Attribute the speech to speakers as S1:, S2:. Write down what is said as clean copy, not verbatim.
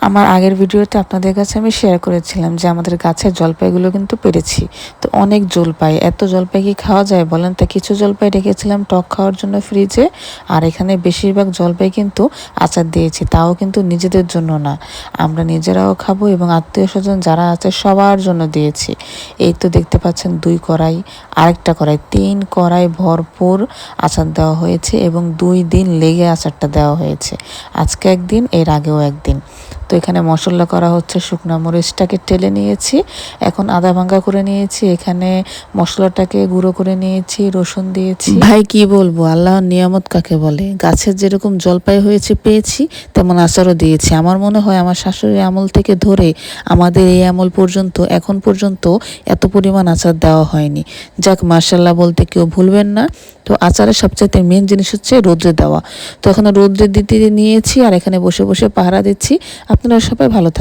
S1: আমার আগের ভিডিওতে আপনাদের কাছে আমি শেয়ার করেছিলাম যে আমাদের গাছের জলপাইগুলো কিন্তু পেরেছি। তো অনেক জলপাই, এত জলপাই কি খাওয়া যায় বলেন? তা কিছু জলপাই রেখেছিলাম টক খাওয়ার জন্য ফ্রিজে, আর এখানে বেশিরভাগ জলপাই কিন্তু আচার দিয়েছি, তাও কিন্তু নিজেদের জন্য না, আমরা নিজেরাও খাবো এবং আত্মীয় স্বজন যারা আছে সবার জন্য দিয়েছি। এই তো দেখতে পাচ্ছেন 2 কড়াই, আরেকটা কড়াই, 3 কড়াই ভরপুর আচার দেওয়া হয়েছে এবং 2 দিন লেগে আচারটা দেওয়া হয়েছে। আজকে একদিন, এর আগেও একদিন। তো এখানে মশলা করা হচ্ছে, শুকনো মরিচটাকে টেলে নিয়েছি, এখন আদা ভাঙ্গা করে নিয়েছি, এখানে মশলাটাকে গুঁড়ো করে নিয়েছি, রসুন দিয়েছি। ভাই কি বলবো, আল্লাহর নিয়ামত কাকে বলে, গাছের যেরকম জলপাই হয়েছে পেয়েছি, তেমন আচারও দিয়েছি। আমার মনে হয় আমার শাশুড়ির আমল থেকে ধরে আমাদের এই আমল পর্যন্ত, এখন পর্যন্ত এত পরিমাণ আচার দেওয়া হয়নি। যাক, মাশাল্লাহ বলতে কেউ ভুলবেন না। তো আচারের সবচাইতে মেন জিনিস হচ্ছে রোদ্রে দেওয়া। তো এখন রোদ্রে দিতে নিয়েছি আর এখানে বসে বসে পাহারা দিচ্ছি। আপনারা সবাই ভালো থাকবেন।